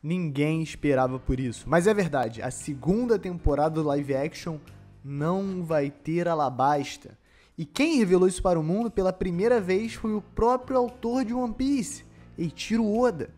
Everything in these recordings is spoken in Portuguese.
Ninguém esperava por isso. Mas é verdade, a segunda temporada do live action não vai ter Alabasta. E quem revelou isso para o mundo pela primeira vez foi o próprio autor de One Piece, Eiichiro Oda.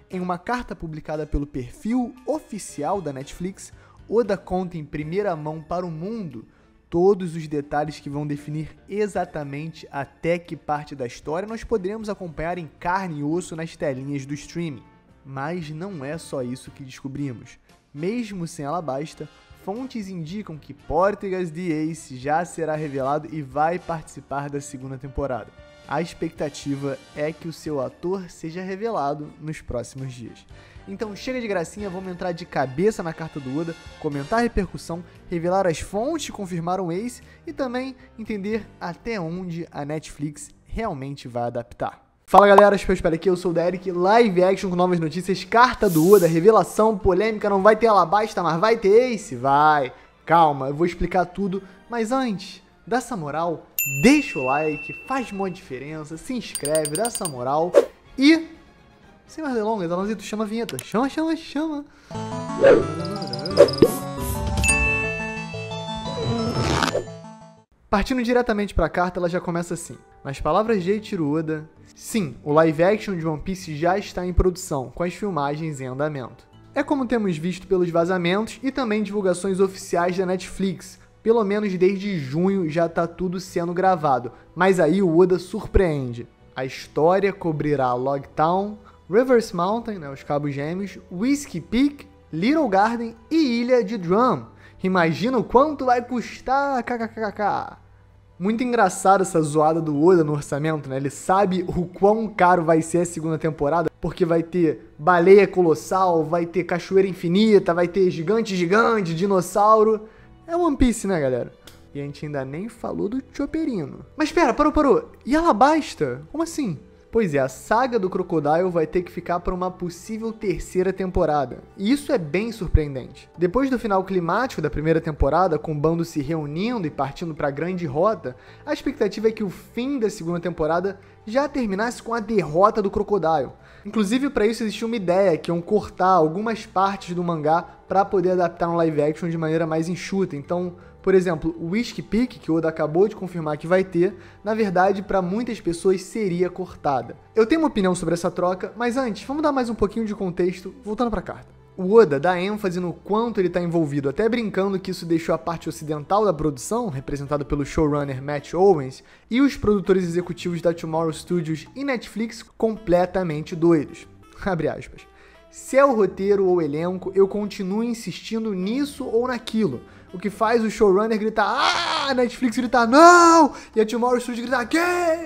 Em uma carta publicada pelo perfil oficial da Netflix, Oda conta em primeira mão para o mundo todos os detalhes que vão definir exatamente até que parte da história nós poderemos acompanhar em carne e osso nas telinhas do streaming. Mas não é só isso que descobrimos. Mesmo sem Alabasta, fontes indicam que Portegas de Ace já será revelado e vai participar da segunda temporada. A expectativa é que o seu ator seja revelado nos próximos dias. Então chega de gracinha, vamos entrar de cabeça na carta do Oda, comentar a repercussão, revelar as fontes que confirmaram Ace e também entender até onde a Netflix realmente vai adaptar. Fala galera, espero aqui, eu sou o Derek, live action com novas notícias, carta do Oda, revelação, polêmica, não vai ter Alabasta, mas vai ter Ace? Vai, calma, eu vou explicar tudo, mas antes, dá essa moral, deixa o like, faz uma diferença, se inscreve, dá essa moral e, sem mais delongas, Alanzito, chama a vinheta, chama. Partindo diretamente para a carta, ela já começa assim. Nas palavras de Eiichiro Oda, sim, o live action de One Piece já está em produção, com as filmagens em andamento. É como temos visto pelos vazamentos e também divulgações oficiais da Netflix. Pelo menos desde junho já está tudo sendo gravado, mas aí o Oda surpreende. A história cobrirá Logtown, Rivers Mountain, os Cabos Gêmeos, Whiskey Peak, Little Garden e Ilha de Drum. Imagina o quanto vai custar, kkkk. Muito engraçado essa zoada do Oda no orçamento, né? Ele sabe o quão caro vai ser a segunda temporada, porque vai ter baleia colossal, vai ter cachoeira infinita, vai ter gigante, dinossauro. É One Piece, né, galera? E a gente ainda nem falou do Chopperino. Mas pera, parou. E Alabasta? Como assim? Pois é, a saga do Crocodile vai ter que ficar para uma possível terceira temporada. E isso é bem surpreendente. Depois do final climático da primeira temporada, com o bando se reunindo e partindo para a grande rota, a expectativa é que o fim da segunda temporada já terminasse com a derrota do Crocodile. Inclusive, para isso existia uma ideia, que iam cortar algumas partes do mangá para poder adaptar um live action de maneira mais enxuta. Então, por exemplo, o Whiskey Peak, que o Oda acabou de confirmar que vai ter, na verdade, para muitas pessoas seria cortada. Eu tenho uma opinião sobre essa troca, mas antes, vamos dar mais um pouquinho de contexto, voltando para a carta. O Oda dá ênfase no quanto ele está envolvido, até brincando que isso deixou a parte ocidental da produção, representada pelo showrunner Matt Owens, e os produtores executivos da Tomorrow Studios e Netflix completamente doidos. Abre aspas. Se é o roteiro ou o elenco, eu continuo insistindo nisso ou naquilo. O que faz o showrunner gritar, a Netflix gritar, não! E a Tomorrow Studios gritar, quê?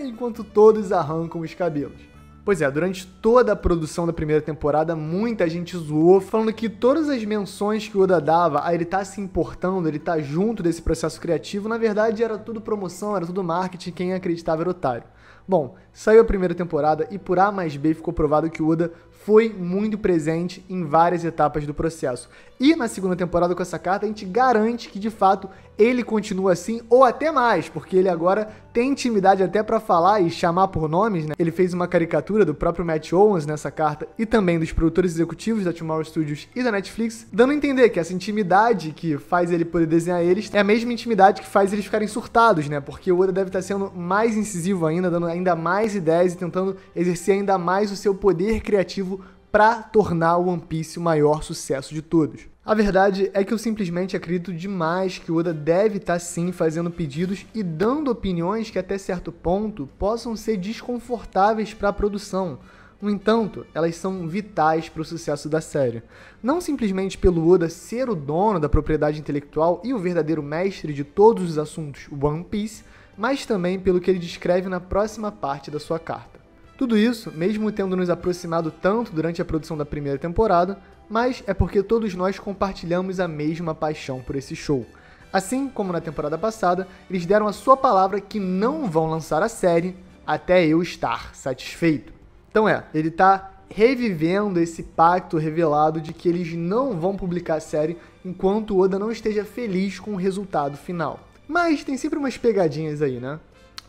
Enquanto todos arrancam os cabelos. Pois é, durante toda a produção da primeira temporada, muita gente zoou, falando que todas as menções que o Oda dava a ele estar se importando, ele estar junto desse processo criativo, na verdade era tudo promoção, era tudo marketing, quem acreditava era otário. Bom, saiu a primeira temporada e por A mais B ficou provado que o Oda foi muito presente em várias etapas do processo. E na segunda temporada com essa carta a gente garante que de fato ele continua assim ou até mais, porque ele agora tem intimidade até para falar e chamar por nomes, né? Ele fez uma caricatura do próprio Matt Owens nessa carta e também dos produtores executivos da Tomorrow Studios e da Netflix, dando a entender que essa intimidade que faz ele poder desenhar eles é a mesma intimidade que faz eles ficarem surtados, né? Porque o Oda deve estar sendo mais incisivo ainda, dando ainda mais ideias e tentando exercer ainda mais o seu poder criativo para tornar o One Piece o maior sucesso de todos. A verdade é que eu simplesmente acredito demais que o Oda deve estar sim fazendo pedidos e dando opiniões que até certo ponto possam ser desconfortáveis para a produção. No entanto, elas são vitais para o sucesso da série. Não simplesmente pelo Oda ser o dono da propriedade intelectual e o verdadeiro mestre de todos os assuntos One Piece, mas também pelo que ele descreve na próxima parte da sua carta. Tudo isso, mesmo tendo nos aproximado tanto durante a produção da primeira temporada, mas é porque todos nós compartilhamos a mesma paixão por esse show. Assim como na temporada passada, eles deram a sua palavra que não vão lançar a série até eu estar satisfeito. Então ele tá revivendo esse pacto revelado de que eles não vão publicar a série enquanto o Oda não esteja feliz com o resultado final. Mas tem sempre umas pegadinhas aí, né?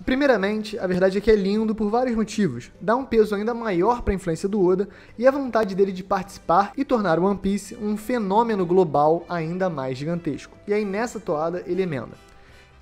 Primeiramente, a verdade é que é lindo por vários motivos. Dá um peso ainda maior para a influência do Oda e a vontade dele de participar e tornar o One Piece um fenômeno global ainda mais gigantesco. E aí nessa toada ele emenda: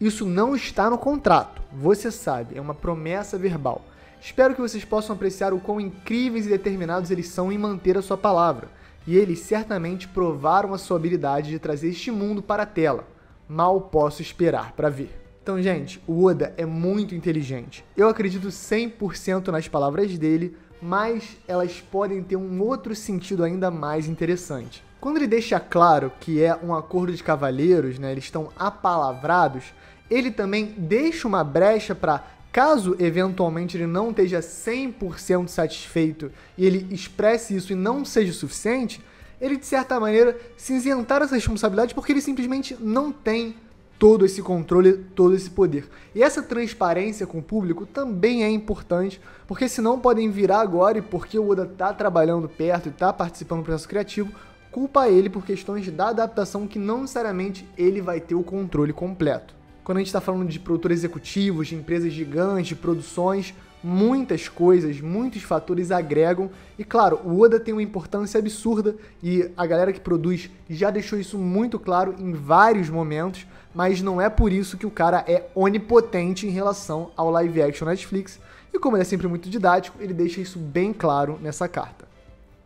isso não está no contrato, você sabe, é uma promessa verbal. Espero que vocês possam apreciar o quão incríveis e determinados eles são em manter a sua palavra. E eles certamente provaram a sua habilidade de trazer este mundo para a tela. Mal posso esperar para ver. Então, gente, o Oda é muito inteligente. Eu acredito 100% nas palavras dele, mas elas podem ter um outro sentido ainda mais interessante. Quando ele deixa claro que é um acordo de cavaleiros, né, eles estão apalavrados, ele também deixa uma brecha para, caso eventualmente ele não esteja 100% satisfeito e ele expresse isso e não seja o suficiente, ele de certa maneira se isentar essa responsabilidade porque ele simplesmente não tem todo esse controle, todo esse poder. E essa transparência com o público também é importante, porque senão podem virar agora, e porque o Oda está trabalhando perto e está participando do processo criativo, culpa ele por questões da adaptação que não necessariamente ele vai ter o controle completo. Quando a gente está falando de produtores executivos, de empresas gigantes, de produções, muitas coisas, muitos fatores agregam. E claro, o Oda tem uma importância absurda e a galera que produz já deixou isso muito claro em vários momentos, mas não é por isso que o cara é onipotente em relação ao live action Netflix. E como ele é sempre muito didático, ele deixa isso bem claro nessa carta.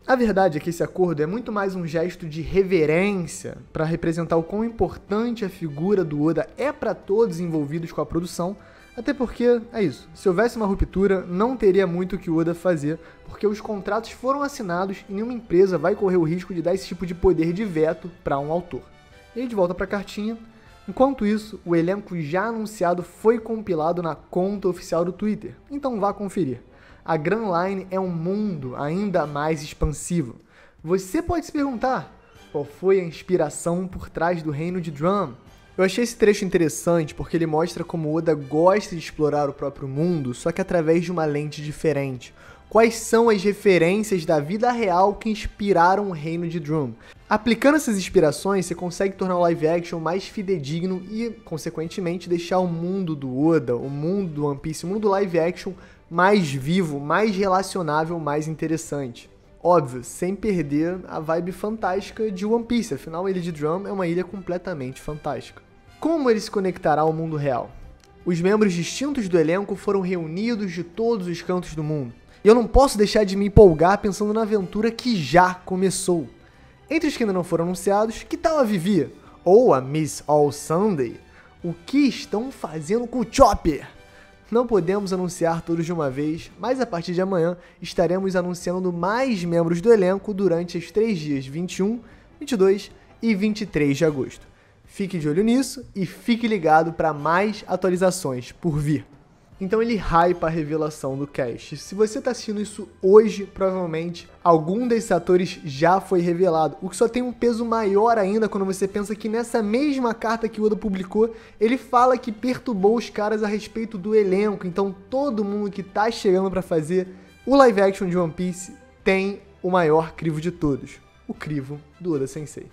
A verdade é que esse acordo é muito mais um gesto de reverência para representar o quão importante a figura do Oda é para todos envolvidos com a produção, até porque, é isso, se houvesse uma ruptura, não teria muito o que o Oda fazer, porque os contratos foram assinados e nenhuma empresa vai correr o risco de dar esse tipo de poder de veto para um autor. E aí de volta para a cartinha. Enquanto isso, o elenco já anunciado foi compilado na conta oficial do Twitter, então vá conferir. A Grand Line é um mundo ainda mais expansivo. Você pode se perguntar, qual foi a inspiração por trás do reino de Drum? Eu achei esse trecho interessante porque ele mostra como Oda gosta de explorar o próprio mundo, só que através de uma lente diferente. Quais são as referências da vida real que inspiraram o reino de Drum? Aplicando essas inspirações, você consegue tornar o live action mais fidedigno e, consequentemente, deixar o mundo do Oda, o mundo do One Piece, o mundo do live action mais vivo, mais relacionável, mais interessante. Óbvio, sem perder a vibe fantástica de One Piece, afinal a Ilha de Drum é uma ilha completamente fantástica. Como ele se conectará ao mundo real? Os membros distintos do elenco foram reunidos de todos os cantos do mundo. E eu não posso deixar de me empolgar pensando na aventura que já começou. Entre os que ainda não foram anunciados, que tal a Vivi? Ou a Miss All Sunday? O que estão fazendo com o Chopper? Não podemos anunciar todos de uma vez, mas a partir de amanhã estaremos anunciando mais membros do elenco durante os 3 dias 21, 22 e 23 de agosto. Fique de olho nisso e fique ligado para mais atualizações por vir. Então ele hypa a revelação do cast. Se você está assistindo isso hoje, provavelmente algum desses atores já foi revelado, o que só tem um peso maior ainda quando você pensa que nessa mesma carta que o Oda publicou, ele fala que perturbou os caras a respeito do elenco. Então todo mundo que está chegando para fazer o live action de One Piece tem o maior crivo de todos, o crivo do Oda Sensei.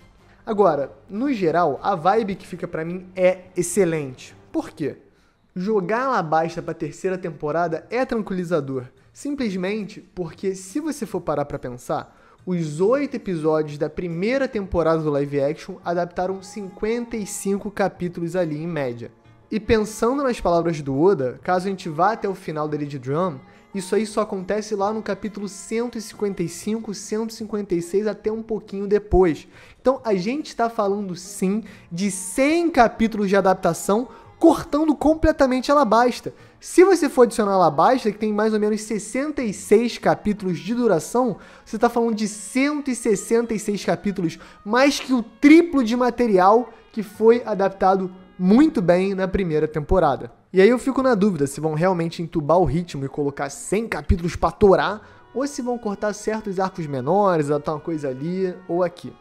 Agora, no geral, a vibe que fica para mim é excelente. Por quê? Jogar Alabasta para a terceira temporada é tranquilizador, simplesmente porque se você for parar para pensar, os 8 episódios da primeira temporada do live action adaptaram 55 capítulos ali em média. E pensando nas palavras do Oda, caso a gente vá até o final da Ilha de Drum, isso aí só acontece lá no capítulo 155, 156, até um pouquinho depois. Então a gente está falando sim de 100 capítulos de adaptação, cortando completamente Alabasta. Se você for adicionar Alabasta, que tem mais ou menos 66 capítulos de duração, você está falando de 166 capítulos, mais que o triplo de material que foi adaptado muito bem na primeira temporada. E aí eu fico na dúvida se vão realmente entubar o ritmo e colocar 100 capítulos para torar, ou se vão cortar certos arcos menores, adaptar uma coisa ali ou aqui.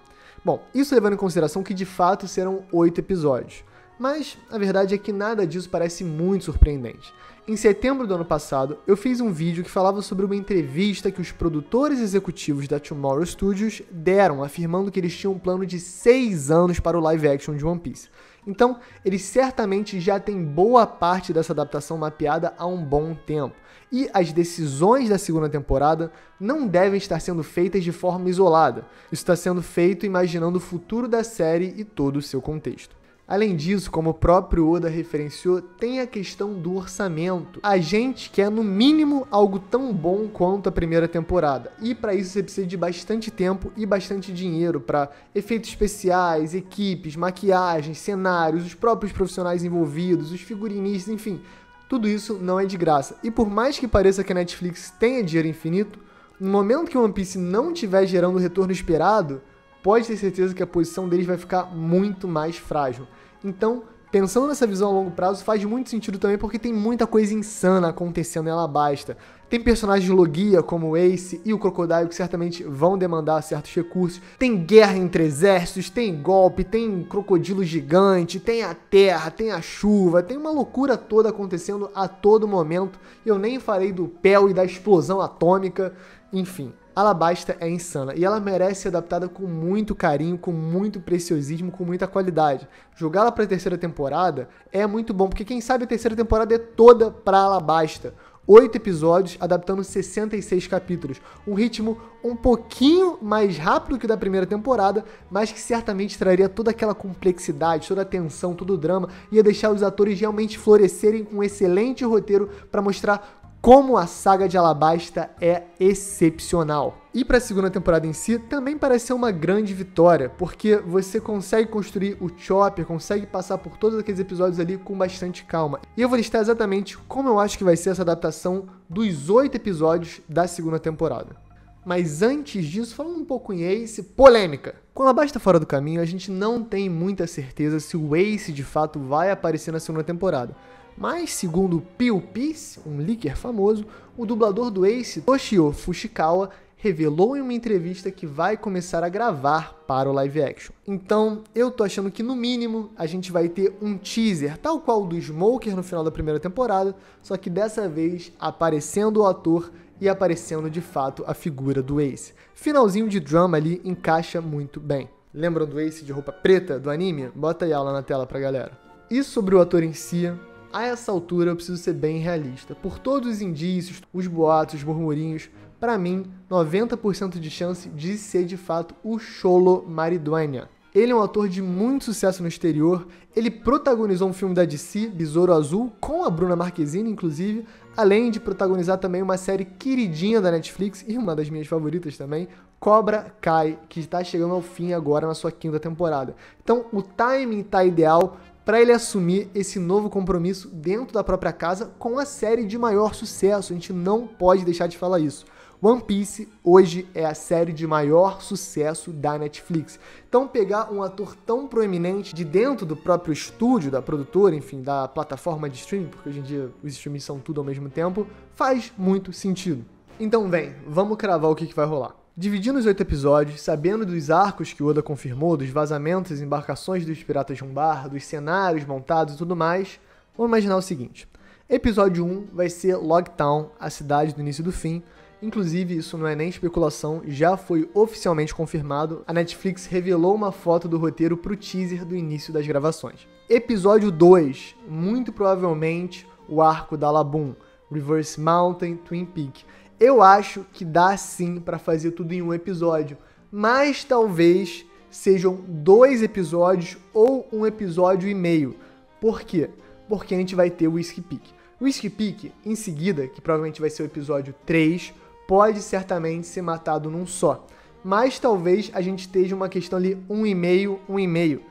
Bom, isso levando em consideração que de fato serão 8 episódios. Mas a verdade é que nada disso parece muito surpreendente. Em setembro do ano passado, eu fiz um vídeo que falava sobre uma entrevista que os produtores executivos da Tomorrow Studios deram, afirmando que eles tinham um plano de 6 anos para o live action de One Piece. Então, eles certamente já têm boa parte dessa adaptação mapeada há um bom tempo. E as decisões da segunda temporada não devem estar sendo feitas de forma isolada. Isso está sendo feito imaginando o futuro da série e todo o seu contexto. Além disso, como o próprio Oda referenciou, tem a questão do orçamento. A gente quer, no mínimo, algo tão bom quanto a primeira temporada. E para isso você precisa de bastante tempo e bastante dinheiro para efeitos especiais, equipes, maquiagens, cenários, os próprios profissionais envolvidos, os figurinistas, enfim. Tudo isso não é de graça. E por mais que pareça que a Netflix tenha dinheiro infinito, no momento que One Piece não estiver gerando o retorno esperado, pode ter certeza que a posição deles vai ficar muito mais frágil. Então, pensando nessa visão a longo prazo, faz muito sentido também porque tem muita coisa insana acontecendo em Alabasta. Tem personagens de Logia, como o Ace e o Crocodile, que certamente vão demandar certos recursos. Tem guerra entre exércitos, tem golpe, tem crocodilo gigante, tem a terra, tem a chuva, tem uma loucura toda acontecendo a todo momento. Eu nem falei do Pel e da explosão atômica, enfim. Alabasta é insana e ela merece ser adaptada com muito carinho, com muito preciosismo, com muita qualidade. Jogá-la para a terceira temporada é muito bom, porque quem sabe a terceira temporada é toda para Alabasta. 8 episódios, adaptando 66 capítulos. Um ritmo um pouquinho mais rápido que o da primeira temporada, mas que certamente traria toda aquela complexidade, toda a tensão, todo o drama, ia deixar os atores realmente florescerem com um excelente roteiro para mostrar como a saga de Alabasta é excepcional. E para a segunda temporada em si, também parece ser uma grande vitória, porque você consegue construir o Chopper, consegue passar por todos aqueles episódios ali com bastante calma. E eu vou listar exatamente como eu acho que vai ser essa adaptação dos 8 episódios da segunda temporada. Mas antes disso, falando um pouco em Ace, polêmica. Com Alabasta fora do caminho, a gente não tem muita certeza se o Ace de fato vai aparecer na segunda temporada. Mas, segundo o Pio Piece, um leaker famoso, o dublador do Ace, Toshio Fushikawa, revelou em uma entrevista que vai começar a gravar para o live action. Então, eu tô achando que, no mínimo, a gente vai ter um teaser, tal qual o do Smoker no final da primeira temporada, só que dessa vez aparecendo o ator e aparecendo, de fato, a figura do Ace. Finalzinho de drama ali encaixa muito bem. Lembram do Ace de roupa preta do anime? Bota aí ela na tela pra galera. E sobre o ator em si, a essa altura eu preciso ser bem realista. Por todos os indícios, os boatos, os murmurinhos, para mim, 90% de chance de ser de fato o Xolo Maridueña. Ele é um ator de muito sucesso no exterior, ele protagonizou um filme da DC, Besouro Azul, com a Bruna Marquezine, inclusive, além de protagonizar também uma série queridinha da Netflix, e uma das minhas favoritas também, Cobra Kai, que está chegando ao fim agora na sua 5ª temporada. Então, o timing tá ideal para ele assumir esse novo compromisso dentro da própria casa com a série de maior sucesso. A gente não pode deixar de falar isso. One Piece hoje é a série de maior sucesso da Netflix. Então pegar um ator tão proeminente de dentro do próprio estúdio, da produtora, enfim, da plataforma de streaming, porque hoje em dia os streamings são tudo ao mesmo tempo, faz muito sentido. Então vem, vamos cravar o que vai rolar. Dividindo os 8 episódios, sabendo dos arcos que o Oda confirmou, dos vazamentos e embarcações dos piratas de Umbar, dos cenários montados e tudo mais, vamos imaginar o seguinte. Episódio 1 vai ser Logtown, a cidade do início e do fim. Inclusive, isso não é nem especulação, já foi oficialmente confirmado. A Netflix revelou uma foto do roteiro pro teaser do início das gravações. Episódio 2, muito provavelmente o arco da Labum, Reverse Mountain, Twin Peak. Eu acho que dá sim pra fazer tudo em um episódio, mas talvez sejam 2 episódios ou 1 episódio e meio. Por quê? Porque a gente vai ter o Whiskey Peak. O Whiskey Peak, em seguida, que provavelmente vai ser o episódio 3, pode certamente ser matado num só. Mas talvez a gente esteja uma questão ali 1,5.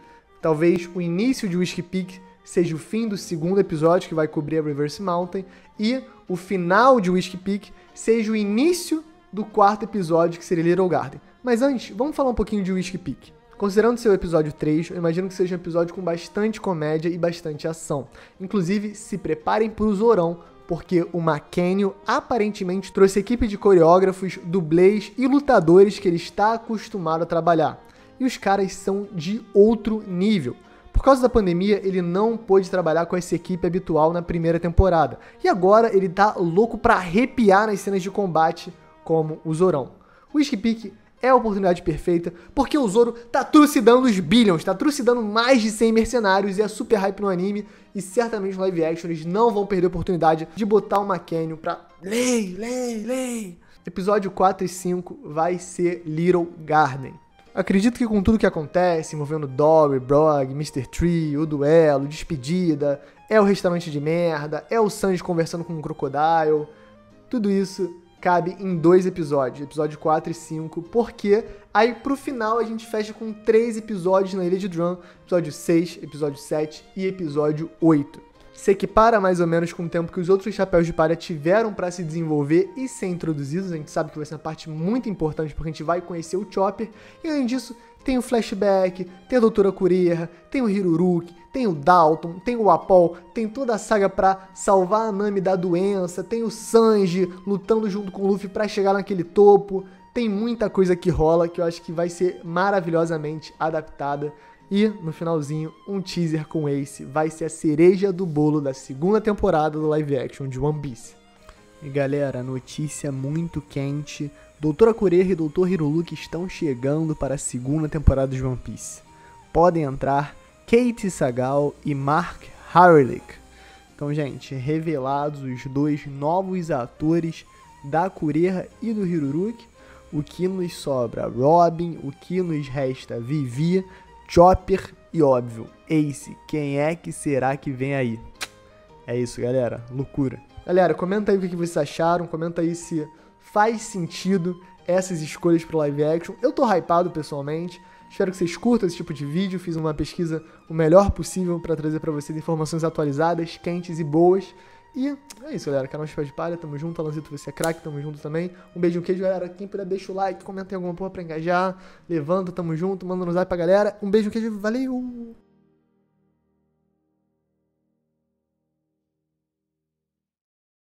Talvez o início de Whiskey Peak seja o fim do 2º episódio, que vai cobrir a Reverse Mountain, e o final de Whiskey Peak seja o início do 4º episódio, que seria Little Garden. Mas antes, vamos falar um pouquinho de Whiskey Peak. Considerando ser o episódio 3, eu imagino que seja um episódio com bastante comédia e bastante ação. Inclusive, se preparem para o Zorão, porque o Mackenio aparentemente trouxe equipe de coreógrafos, dublês e lutadores que ele está acostumado a trabalhar. E os caras são de outro nível. Por causa da pandemia, ele não pôde trabalhar com essa equipe habitual na primeira temporada. E agora ele tá louco pra arrepiar nas cenas de combate como o Zorão. O Whiskey Peak é a oportunidade perfeita, porque o Zoro tá trucidando os Billions, tá trucidando mais de 100 mercenários e é super hype no anime, e certamente no live action eles não vão perder a oportunidade de botar uma Canyon pra lei. Episódio 4 e 5 vai ser Little Garden. Acredito que com tudo que acontece, envolvendo Dory, Brog, Mr. Tree, o duelo, despedida, é o restaurante de merda, é o Sanji conversando com um Crocodile, tudo isso cabe em 2 episódios, episódio 4 e 5, porque aí pro final a gente fecha com 3 episódios na Ilha de Drum, episódio 6, episódio 7 e episódio 8. Se equipara mais ou menos com o tempo que os outros Chapéus de Palha tiveram para se desenvolver e ser introduzidos, a gente sabe que vai ser uma parte muito importante porque a gente vai conhecer o Chopper, e além disso tem o flashback, tem a Doutora Kureha, tem o Hiruruki, tem o Dalton, tem o Apol, tem toda a saga pra salvar a Nami da doença, tem o Sanji lutando junto com o Luffy pra chegar naquele topo, tem muita coisa que rola que eu acho que vai ser maravilhosamente adaptada. E, no finalzinho, um teaser com Ace vai ser a cereja do bolo da segunda temporada do live action de One Piece. E galera, notícia muito quente, Doutora Kureha e Doutor Hiruruki estão chegando para a segunda temporada de One Piece. Podem entrar Kate Sagal e Mark Harlick. Então, gente, revelados os 2 novos atores da Kureha e do Hiruruki, o que nos sobra? Robin, o que nos resta? Vivi, Chopper e, óbvio, Ace. Quem é que será que vem aí? É isso, galera. Loucura. Galera, comenta aí o que vocês acharam. Comenta aí se faz sentido essas escolhas pro live action. Eu tô hypado, pessoalmente. Espero que vocês curtam esse tipo de vídeo. Fiz uma pesquisa o melhor possível para trazer para vocês informações atualizadas, quentes e boas. E é isso, galera. Canal Chapéu de Palha, tamo junto. Alanzito, você é craque, tamo junto também. Um beijo, um queijo, galera. Quem puder, deixa o like, comenta em alguma porra pra engajar. Levanta, tamo junto. Manda no zap pra galera. Um beijo, um queijo, valeu!